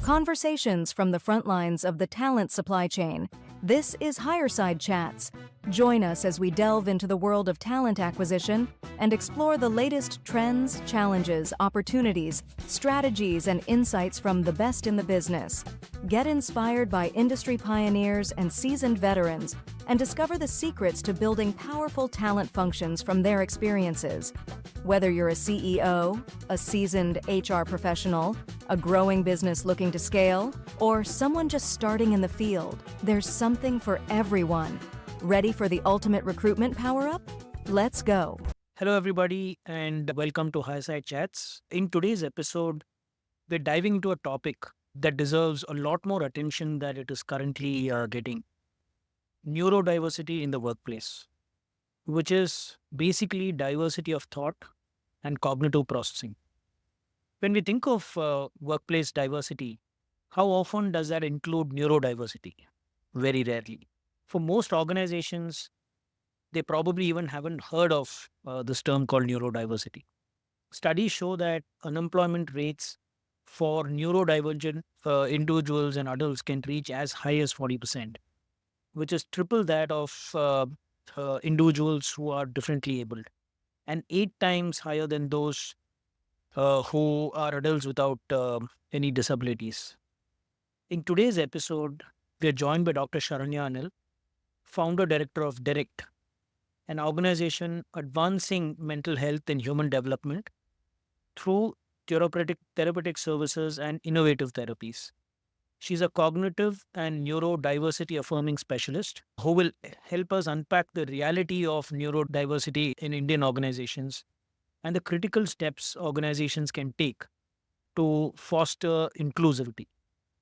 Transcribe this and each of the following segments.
Conversations from the front lines of the talent supply chain. This is Hireside Chats. Join us as we delve into the world of talent acquisition and explore the latest trends, challenges, opportunities, strategies, and insights from the best in the business. Get inspired by industry pioneers and seasoned veterans and discover the secrets to building powerful talent functions from their experiences. Whether you're a CEO, a seasoned HR professional, a growing business looking to scale, or someone just starting in the field, there's something for everyone. Ready for the ultimate recruitment power-up? Let's go. Hello, everybody, and welcome to Hireside Chats. In today's episode, we're diving into a topic that deserves a lot more attention than it is currently getting. Neurodiversity in the workplace, which is basically diversity of thought and cognitive processing. When we think of workplace diversity, how often does that include neurodiversity? Very rarely. For most organizations, they probably even haven't heard of this term called neurodiversity. Studies show that unemployment rates for neurodivergent individuals and adults can reach as high as 40%, which is triple that of individuals who are differently abled, and 8 times higher than those who are adults without any disabilities. In today's episode, we are joined by Dr. Sharanya Anil, founder director of Direct, an organization advancing mental health and human development through therapeutic services and innovative therapies. She's a cognitive and neurodiversity-affirming specialist who will help us unpack the reality of neurodiversity in Indian organizations and the critical steps organizations can take to foster inclusivity.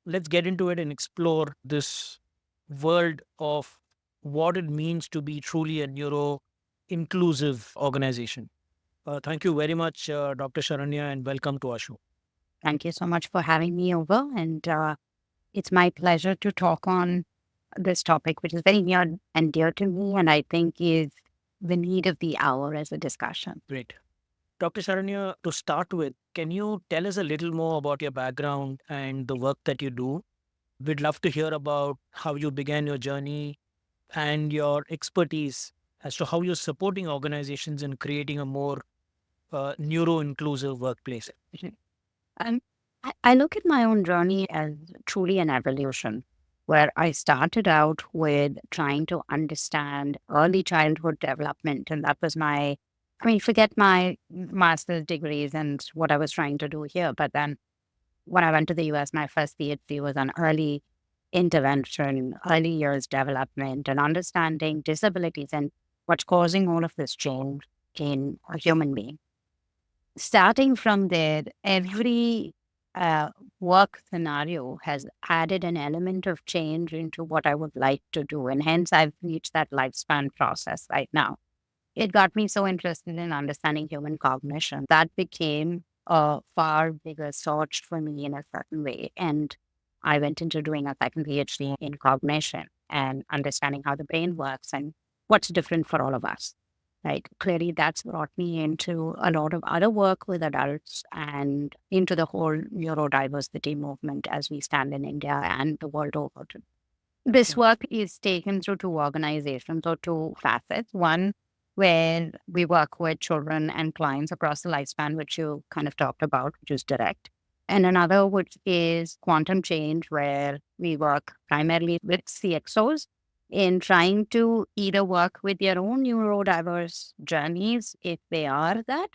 Let's get into it and explore this world of what it means to be truly a neuro-inclusive organization. Thank you very much, Dr. Sharanya, and welcome to our show. Thank you so much for having me over. And it's my pleasure to talk on this topic, which is very near and dear to me, and I think is the need of the hour as a discussion. Great. Dr. Sharanya, to start with, can you tell us a little more about your background and the work that you do? We'd love to hear about how you began your journey and your expertise as to how you're supporting organizations in creating a more neuro-inclusive workplace. And I look at my own journey as truly an evolution, where I started out with trying to understand early childhood development. And that was forget my master's degrees and what I was trying to do here. But then when I went to the US, my first PhD was on early intervention, early years development, and understanding disabilities and what's causing all of this change in a human being. Starting from there, every work scenario has added an element of change into what I would like to do. And hence, I've reached that lifespan process right now. It got me so interested in understanding human cognition. That became a far bigger search for me in a certain way. And I went into doing a second PhD in cognition and understanding how the brain works and what's different for all of us. Right. Clearly, that's brought me into a lot of other work with adults and into the whole neurodiversity movement as we stand in India and the world over. This work is taken through two organizations or two facets. One, where we work with children and clients across the lifespan, which you kind of talked about, which is Direct. And another, which is Quantum Change, where we work primarily with CXOs in trying to either work with their own neurodiverse journeys, if they are that,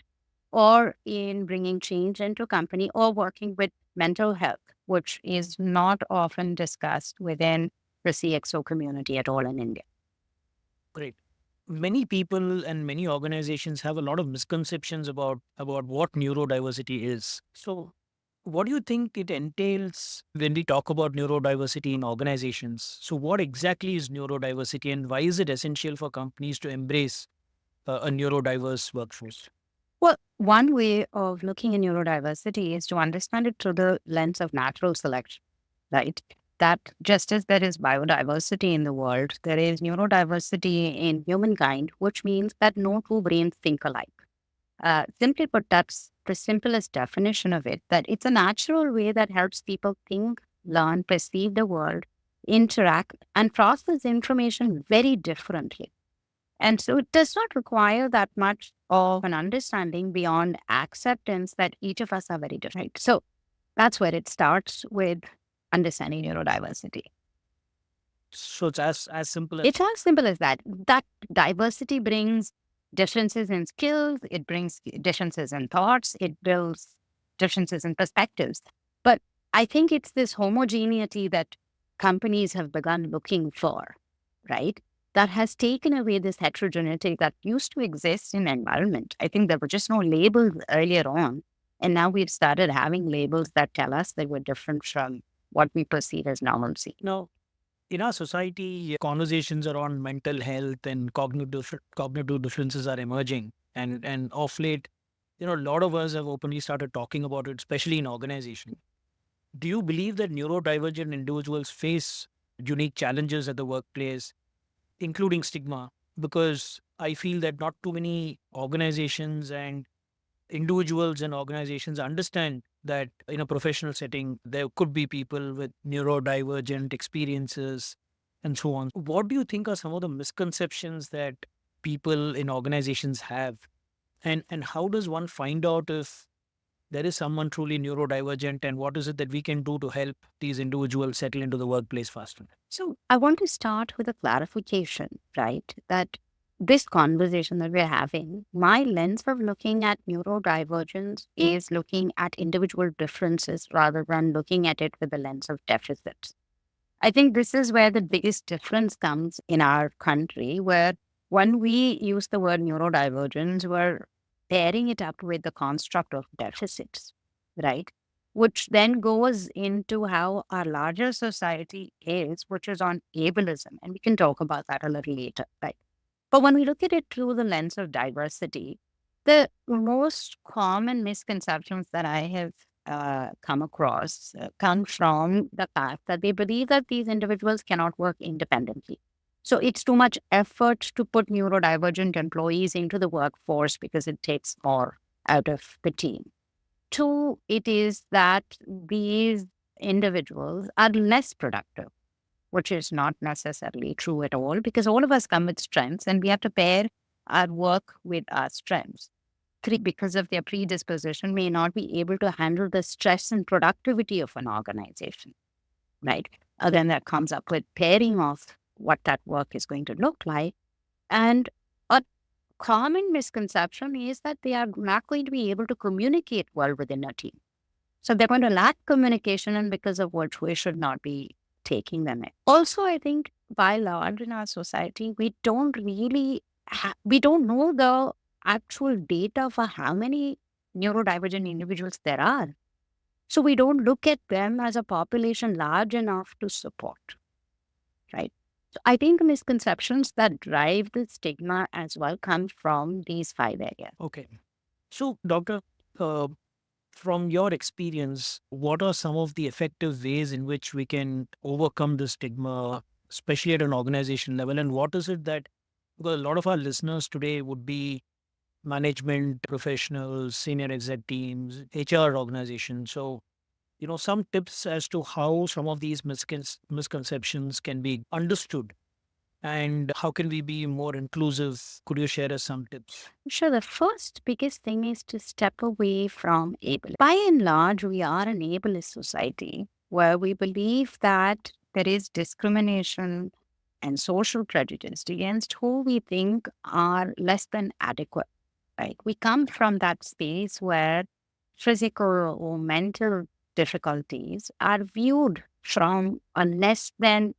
or in bringing change into company or working with mental health, which is not often discussed within the CXO community at all in India. Great. Many people and many organizations have a lot of misconceptions about what neurodiversity is. So what do you think it entails when we talk about neurodiversity in organizations? So what exactly is neurodiversity and why is it essential for companies to embrace a neurodiverse workforce? Well, one way of looking at neurodiversity is to understand it through the lens of natural selection, right? That just as there is biodiversity in the world, there is neurodiversity in humankind, which means that no two brains think alike. Simply put, that's the simplest definition of it, that it's a natural way that helps people think, learn, perceive the world, interact, and process information very differently. And so it does not require that much of an understanding beyond acceptance that each of us are very different. So that's where it starts with understanding neurodiversity. So it's as simple as It's as simple as that. That diversity brings differences in skills, it brings differences in thoughts, it builds differences in perspectives. But I think it's this homogeneity that companies have begun looking for, right? That has taken away this heterogeneity that used to exist in environment. I think there were just no labels earlier on. And now we've started having labels that tell us that we're different from what we perceive as normalcy. now in our society, conversations around mental health and cognitive differences are emerging, and of late, a lot of us have openly started talking about it, especially in organization. Do you believe that neurodivergent individuals face unique challenges at the workplace, including stigma? Because I feel that not too many organizations and individuals and organizations understand that in a professional setting, there could be people with neurodivergent experiences and so on. What do you think are some of the misconceptions that people in organizations have? And how does one find out if there is someone truly neurodivergent, and what is it that we can do to help these individuals settle into the workplace faster? So I want to start with a clarification, right? That this conversation that we're having, my lens of looking at neurodivergence is looking at individual differences rather than looking at it with the lens of deficits. I think this is where the biggest difference comes in our country, where when we use the word neurodivergence, we're pairing it up with the construct of deficits, right? Which then goes into how our larger society is, which is on ableism. And we can talk about that a little later, right? But when we look at it through the lens of diversity, the most common misconceptions that I have come across come from the fact that they believe that these individuals cannot work independently. So it's too much effort to put neurodivergent employees into the workforce because it takes more out of the team. Two, it is that these individuals are less productive, which is not necessarily true at all because all of us come with strengths and we have to pair our work with our strengths. Three, because of their predisposition, may not be able to handle the stress and productivity of an organization, right? Then that comes up with pairing of what that work is going to look like. And a common misconception is that they are not going to be able to communicate well within a team. So they're going to lack communication, and because of which we should not be taking them in. Also, I think by large in our society, we don't really we don't know the actual data for how many neurodivergent individuals there are. So we don't look at them as a population large enough to support, right? So I think misconceptions that drive the stigma as well come from these five areas. Okay. So, Doctor, uh, from your experience, what are some of the effective ways in which we can overcome the stigma, especially at an organization level? And what is it that, because a lot of our listeners today would be management professionals, senior exec teams, HR organizations. So, some tips as to how some of these misconceptions can be understood and how can we be more inclusive. Could you share us some tips? Sure, the first biggest thing is to step away from ableism. By and large, we are an ableist society where we believe that there is discrimination and social prejudice against who we think are less than adequate, right? We come from that space where physical or mental difficulties are viewed from a less than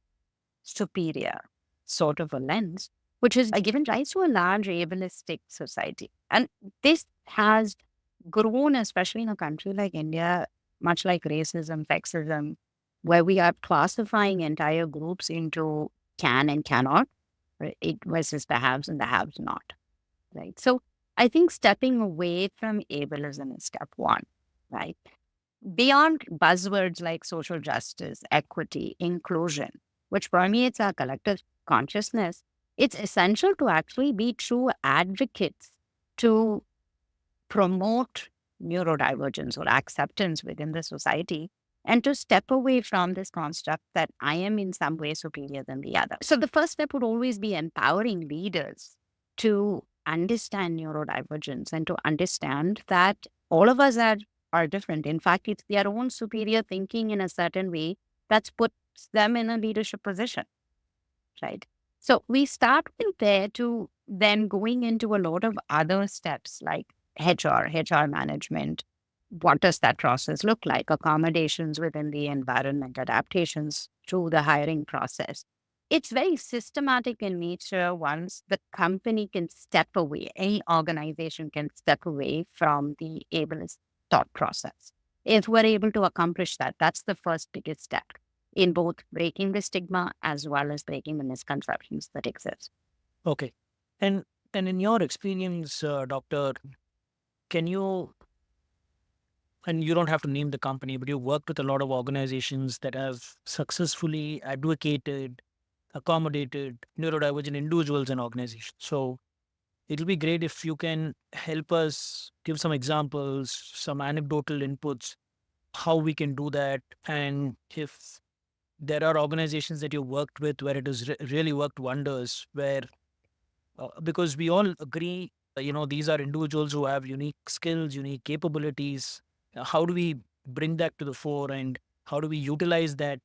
superior sort of a lens, which is given rise to a large ableistic society. And this has grown, especially in a country like India, much like racism, sexism, where we are classifying entire groups into can and cannot, right? It versus the haves and the haves not, right? So I think stepping away from ableism is step one, right? Beyond buzzwords like social justice, equity, inclusion, which permeates our collective consciousness, it's essential to actually be true advocates to promote neurodivergence or acceptance within the society, and to step away from this construct that I am in some way superior than the other. So the first step would always be empowering leaders to understand neurodivergence and to understand that all of us are different. In fact, it's their own superior thinking in a certain way that's puts them in a leadership position, right? So we start with there to then going into a lot of other steps like HR management. What does that process look like? Accommodations within the environment, adaptations to the hiring process. It's very systematic in nature once the company can step away, any organization can step away from the ableist thought process. If we're able to accomplish that, that's the first biggest step in both breaking the stigma as well as breaking the misconceptions that exist. Okay. And in your experience, doctor, can you, and you don't have to name the company, but you worked with a lot of organizations that have successfully advocated, accommodated neurodivergent individuals and organizations. So it'll be great if you can help us give some examples, some anecdotal inputs, how we can do that, and if there are organizations that you worked with where it has really worked wonders, where because we all agree, these are individuals who have unique skills, unique capabilities. How do we bring that to the fore, and how do we utilize that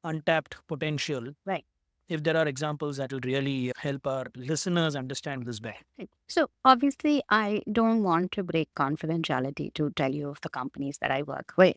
untapped potential? Right. If there are examples that will really help our listeners understand this better. Right. So obviously, I don't want to break confidentiality to tell you of the companies that I work with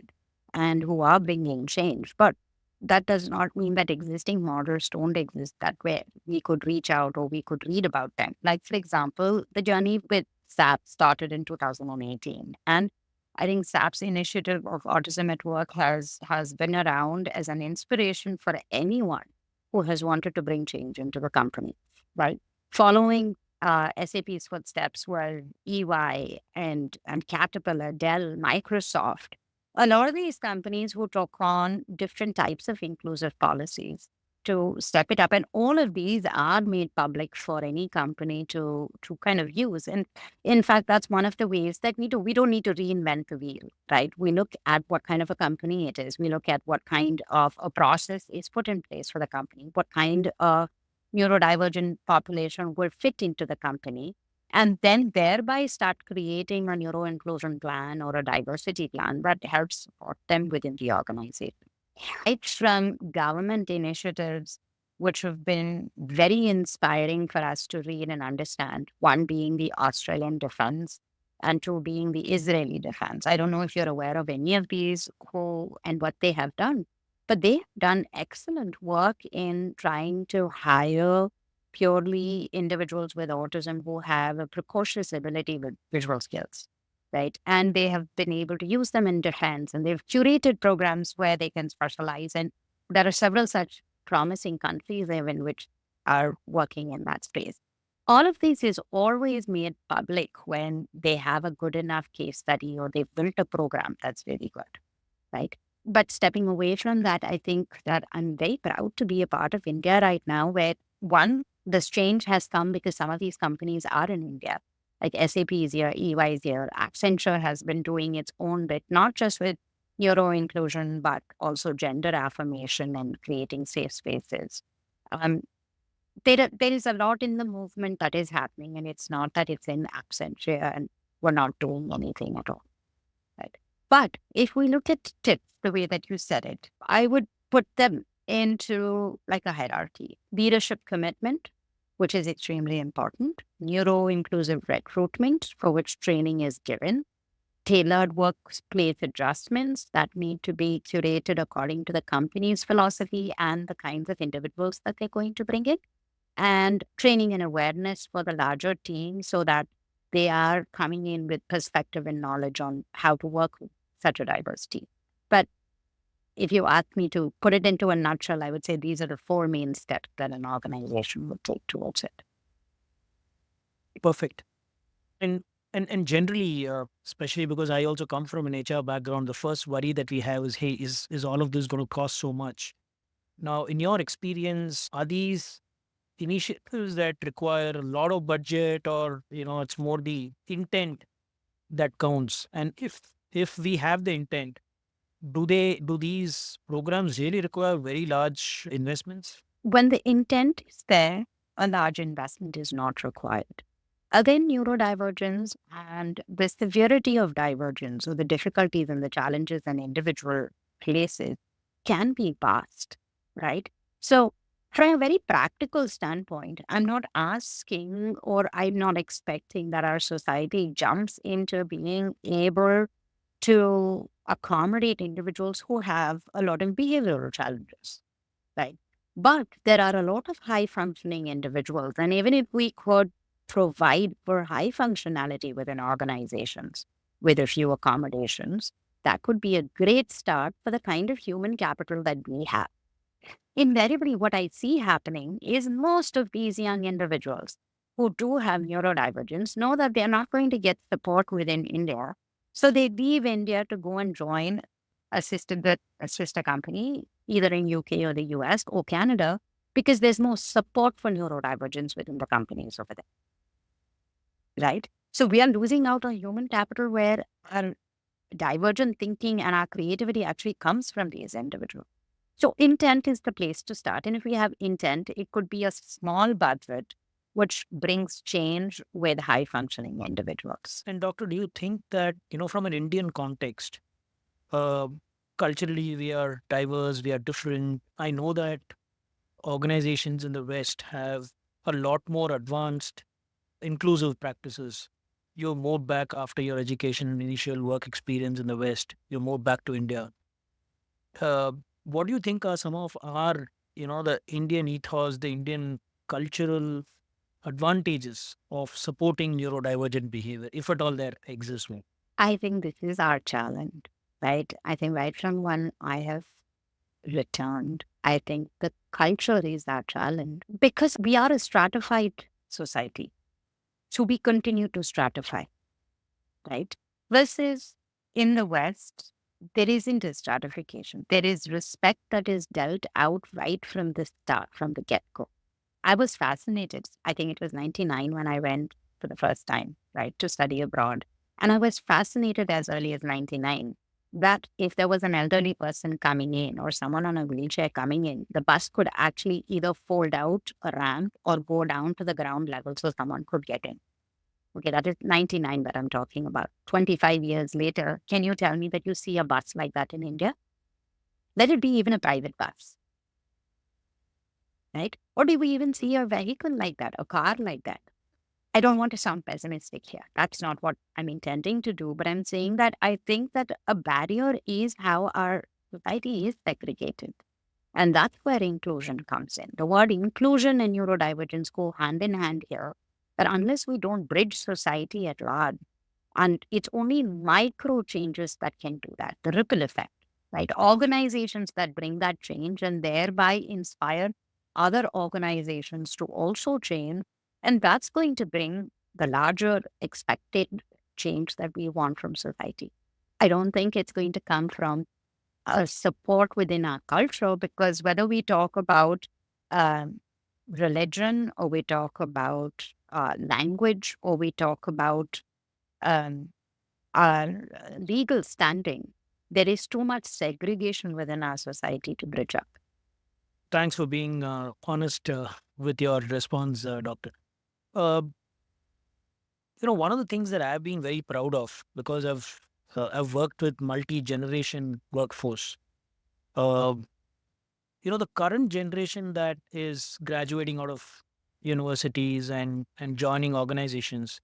and who are bringing change. But that does not mean that existing models don't exist that way. We could reach out or we could read about them. Like, for example, the journey with SAP started in 2018. And I think SAP's initiative of Autism at Work has been around as an inspiration for anyone who has wanted to bring change into the company, right? Following SAP's footsteps were EY and Caterpillar, Dell, Microsoft. A lot of these companies who took on different types of inclusive policies to step it up. And all of these are made public for any company to kind of use. And in fact, that's one of the ways that we do. We don't need to reinvent the wheel, right? We look at what kind of a company it is. We look at what kind of a process is put in place for the company, what kind of neurodivergent population will fit into the company, and then thereby start creating a neuroinclusion plan or a diversity plan that helps support them within the organization. Right from government initiatives, which have been very inspiring for us to read and understand, one being the Australian defense and two being the Israeli defense. I don't know if you're aware of any of these who and what they have done, but they have done excellent work in trying to hire purely individuals with autism who have a precocious ability with visual skills, right? And they have been able to use them in defense, and they've curated programs where they can specialize. And there are several such promising countries even which are working in that space. All of this is always made public when they have a good enough case study or they've built a program that's really good, right? But stepping away from that, I think that I'm very proud to be a part of India right now, where one, this change has come because some of these companies are in India. Like SAP is here, EY is here, Accenture has been doing its own bit, not just with neuro inclusion, but also gender affirmation and creating safe spaces. Um, there is a lot in the movement that is happening, and it's not that it's in Accenture and we're not doing anything at all. Right. But if we look at tips the way that you said it, I would put them into like a hierarchy. Leadership commitment, which is extremely important. Neuro-inclusive recruitment, for which training is given. Tailored workplace adjustments that need to be curated according to the company's philosophy and the kinds of individuals that they're going to bring in. And training and awareness for the larger team so that they are coming in with perspective and knowledge on how to work with such a diverse team. But if you ask me to put it into a nutshell, I would say these are the four main steps that an organization would take towards it. Perfect. And generally, especially because I also come from an HR background, the first worry that we have is, hey, is all of this going to cost so much? Now, in your experience, are these initiatives that require a lot of budget, or it's more the intent that counts? And if we have the intent, do these programs really require very large investments? When the intent is there, a large investment is not required. Again, neurodivergence and the severity of divergence, or the difficulties and the challenges in individual places, can be vast, right? So, from a very practical standpoint, I'm not asking or I'm not expecting that our society jumps into being able to accommodate individuals who have a lot of behavioral challenges, right? But there are a lot of high functioning individuals. And even if we could provide for high functionality within organizations with a few accommodations, that could be a great start for the kind of human capital that we have. Invariably, what I see happening is most of these young individuals who do have neurodivergence know that they're not going to get support within India. So they leave India to go and join a sister company, either in UK or the US or Canada, because there's more support for neurodivergence within the companies over there, right? So we are losing out on human capital where our divergent thinking and our creativity actually comes from these individuals. So intent is the place to start. And if we have intent, it could be a small budget which brings change with high functioning individuals. And doctor, do you think that, from an Indian context, uh, culturally we are diverse, we are different? I know that organizations in the West have a lot more advanced inclusive practices. You move back after your education and initial work experience in the West, you move back to India. Uh, what do you think are some of our, the Indian ethos, the Indian cultural advantages of supporting neurodivergent behavior, if at all there exists one? I think this is our challenge, right? I think right from when I have returned, I think the culture is our challenge because we are a stratified society. So we continue to stratify, right? Versus in the West, there isn't a stratification. There is respect that is dealt out right from the start, from the get go. I was fascinated. I think it was 99 when I went for the first time, right, to study abroad. And I was fascinated as early as 99 that if there was an elderly person coming in or someone on a wheelchair coming in, the bus could actually either fold out a ramp or go down to the ground level so someone could get in. Okay, that is 99 that I'm talking about. 25 years later, can you tell me that you see a bus like that in India? Let it be even a private bus, right? Or do we even see a vehicle like that, a car like that? I don't want to sound pessimistic here. That's not what I'm intending to do, but I'm saying that I think that a barrier is how our society is segregated. And that's where inclusion comes in. The word inclusion and neurodivergence go hand in hand here. That unless we don't bridge society at large, and it's only micro changes that can do that, the ripple effect, right? Organizations that bring that change and thereby inspire other organizations to also change. And that's going to bring the larger expected change that we want from society. I don't think it's going to come from support within our culture because whether we talk about um, religion or we talk about language or we talk about um, our legal standing, there is too much segregation within our society to bridge up. Thanks for being honest with your response, doctor. Uh, one of the things that I've been very proud of because I've worked with multi-generation workforce. Uh, the current generation that is graduating out of universities and joining organizations,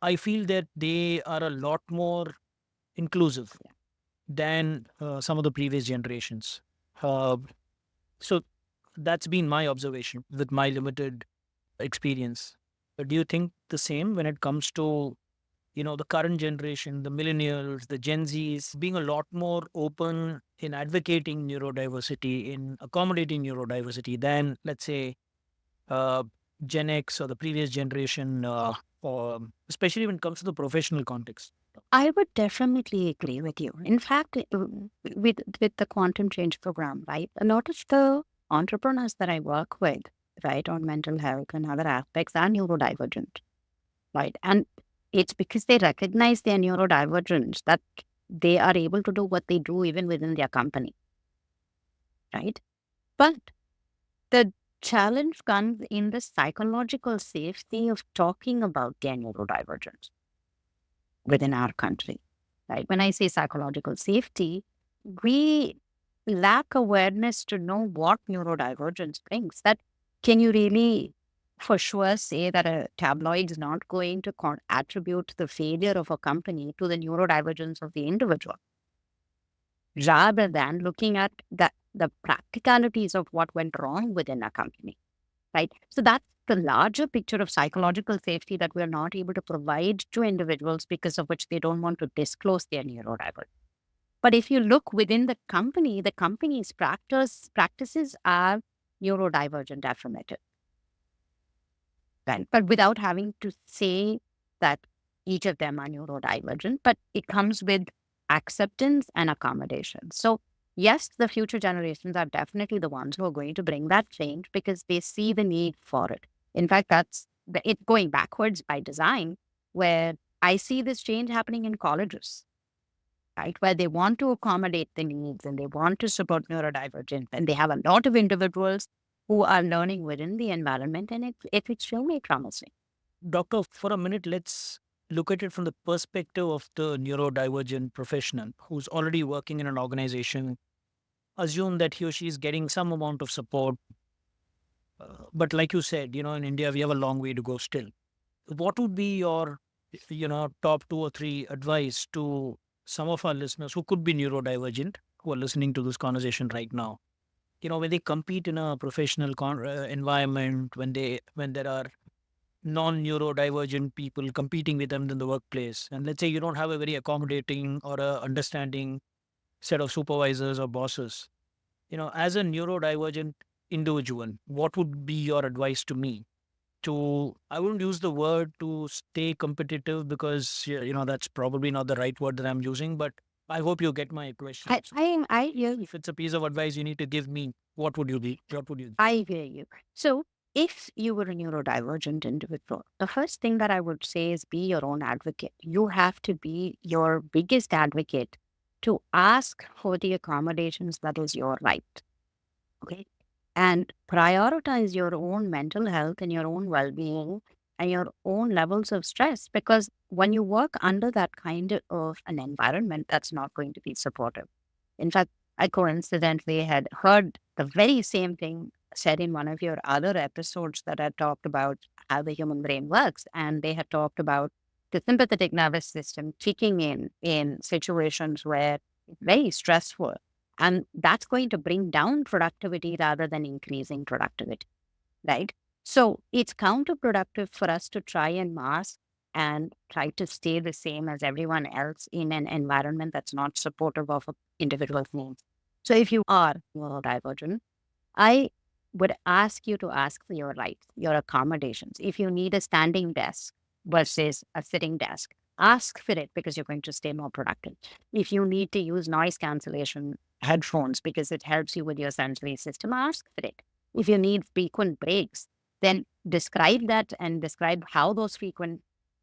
I feel that they are a lot more inclusive than some of the previous generations. Uh, so that's been my observation with my limited experience. Do you think the same when it comes to the current generation, the millennials, the Gen Zs, being a lot more open in advocating neurodiversity, in accommodating neurodiversity than, let's say, uh, Gen X or the previous generation, or especially when it comes to the professional context? I would definitely agree with you. In fact, with the quantum change program, right? A lot of the entrepreneurs that I work with, right, on mental health and other aspects are neurodivergent, right? And it's because they recognize their neurodivergence that they are able to do what they do even within their company, right? But the challenge comes in the psychological safety of talking about their neurodivergence within our country, right? When I say psychological safety, we lack awareness to know what neurodivergence brings. That can you really for sure say that a tabloid is not going to attribute the failure of a company to the neurodivergence of the individual, rather than looking at the practicalities of what went wrong within a company, right? So that's the larger picture of psychological safety that we're not able to provide to individuals because of which they don't want to disclose their neurodivergence. But if you look within the company's practices are neurodivergent affirmative, right? But without having to say that each of them are neurodivergent, but it comes with acceptance and accommodation. So yes, the future generations are definitely the ones who are going to bring that change because they see the need for it. In fact, that's it going backwards by design, where I see this change happening in colleges, right? Where they want to accommodate the needs and they want to support neurodivergent. And they have a lot of individuals who are learning within the environment, and it's extremely promising. Doctor, for a minute, let's look at it from the perspective of the neurodivergent professional who's already working in an organization. Assume that he or she is getting some amount of support. But like you said, in India, we have a long way to go still. What would be your, top two or three advice to some of our listeners who could be neurodivergent, who are listening to this conversation right now? When they compete in a professional environment, when there are non-neurodivergent people competing with them in the workplace, and let's say you don't have a very accommodating or a understanding set of supervisors or bosses, as a neurodivergent individual, what would be your advice to me? To I wouldn't use the word to stay competitive because that's probably not the right word that I'm using, but I hope you get my question. I hear you. If it's a piece of advice you need to give me, what would you be? What would you? I hear you. So, if you were a neurodivergent individual, the first thing that I would say is be your own advocate. You have to be your biggest advocate to ask for the accommodations that is your right. Okay. And prioritize your own mental health and your own well being and your own levels of stress. Because when you work under that kind of an environment, that's not going to be supportive. In fact, I coincidentally had heard the very same thing said in one of your other episodes that had talked about how the human brain works. And they had talked about the sympathetic nervous system kicking in situations where it's very stressful. And that's going to bring down productivity rather than increasing productivity, right? So it's counterproductive for us to try and mask and try to stay the same as everyone else in an environment that's not supportive of an individual's needs. So if you are neurodivergent, I would ask you to ask for your rights, your accommodations. If you need a standing desk versus a sitting desk, ask for it because you're going to stay more productive. If you need to use noise cancellation headphones because it helps you with your sensory system, ask for it. If you need frequent breaks, then describe that and describe how those frequent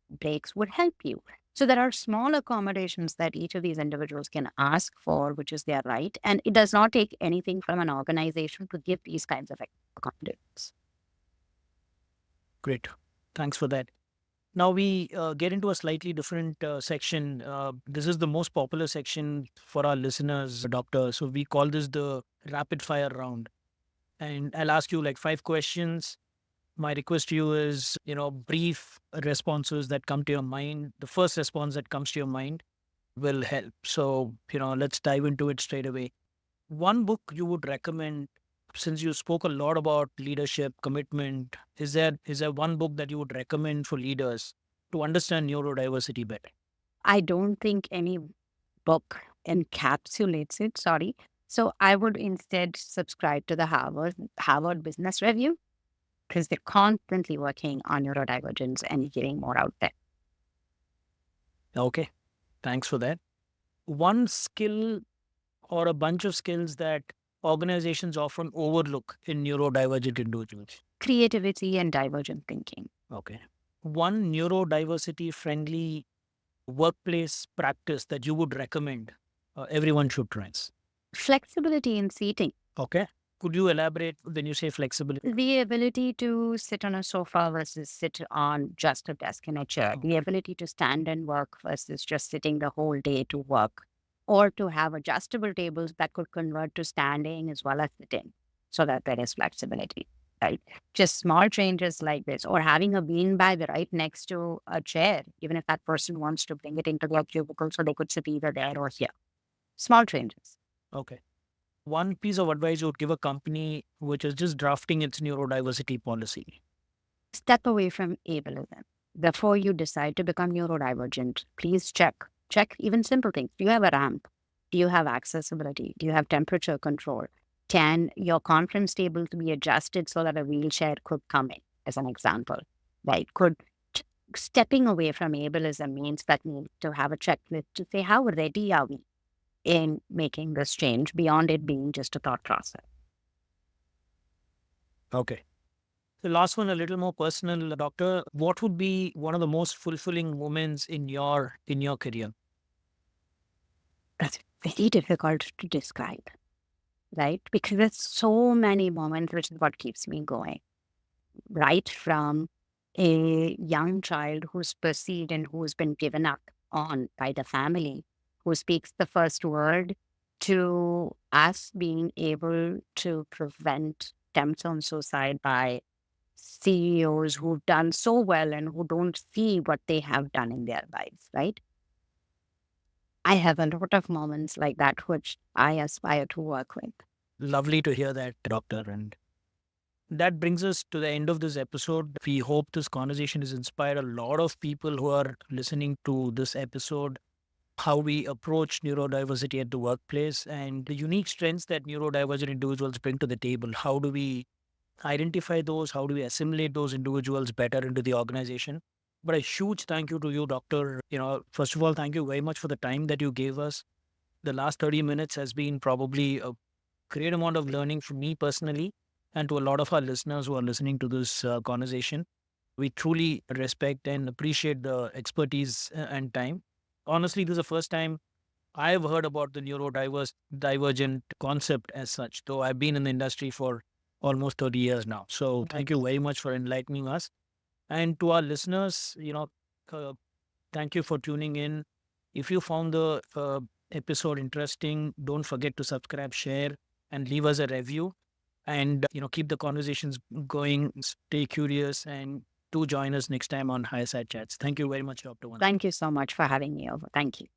breaks would help you. So there are small accommodations that each of these individuals can ask for, which is their right. And it does not take anything from an organization to give these kinds of accommodations. Great. Thanks for that. Now we get into a slightly different section. This is the most popular section for our listeners, Doctor. So we call this the rapid fire round. And I'll ask you like 5 questions. My request to you is, brief responses that come to your mind. The first response that comes to your mind will help. So, let's dive into it straight away. One book you would recommend, since you spoke a lot about leadership, commitment, is there one book that you would recommend for leaders to understand neurodiversity better? I don't think any book encapsulates it, sorry. So I would instead subscribe to the Harvard Business Review because they're constantly working on neurodivergence and getting more out there. Okay, thanks for that. One skill or a bunch of skills that organizations often overlook in neurodivergent individuals. Creativity and divergent thinking. Okay. one neurodiversity friendly workplace practice that you would recommend everyone should try? Flexibility in seating. Okay. Could you elaborate when you say flexibility? The ability to sit on a sofa versus sit on just a desk and a chair. The ability to stand and work versus just sitting the whole day to work. Or to have adjustable tables that could convert to standing as well as sitting so that there is flexibility, right? Just small changes like this, or having a beanbag right next to a chair, even if that person wants to bring it into their cubicle so they could sit either there or here. Small changes. Okay. One piece of advice you would give a company which is just drafting its neurodiversity policy. Step away from ableism. Before you decide to become neurodivergent, please check. Check even simple things. Do you have a ramp? Do you have accessibility? Do you have temperature control? Can your conference table be adjusted so that a wheelchair could come in, as an example? Right? Stepping away from ableism means that we need to have a checklist to say how ready are we in making this change beyond it being just a thought process. Okay. The last one, a little more personal, doctor. What would be one of the most fulfilling moments in your career? That's very difficult to describe, right? Because there's so many moments, which is what keeps me going. Right from a young child who's perceived and who's been given up on by the family, who speaks the first word, to us being able to prevent attempts on suicide by CEOs who've done so well and who don't see what they have done in their lives, right? I have a lot of moments like that which I aspire to work with. Lovely to hear that, doctor. And that brings us to the end of this episode. We hope this conversation has inspired a lot of people who are listening to this episode, how we approach neurodiversity at the workplace and the unique strengths that neurodivergent individuals bring to the table. How do we identify those? How do we assimilate those individuals better into the organization? But a huge thank you to you, doctor. First of all, thank you very much for the time that you gave us. The last 30 minutes has been probably a great amount of learning for me personally and to a lot of our listeners who are listening to this conversation. We truly respect and appreciate the expertise and time. Honestly, this is the first time I've heard about the divergent concept as such, though I've been in the industry for almost 30 years now. So thank you very much for enlightening us. And to our listeners, uh, thank you for tuning in. If you found the episode interesting, don't forget to subscribe, share, and leave us a review. And keep the conversations going. Stay curious, and do join us next time on Hireside Chats. Thank you very much, Dr. One. Thank you so much for having me over. Thank you.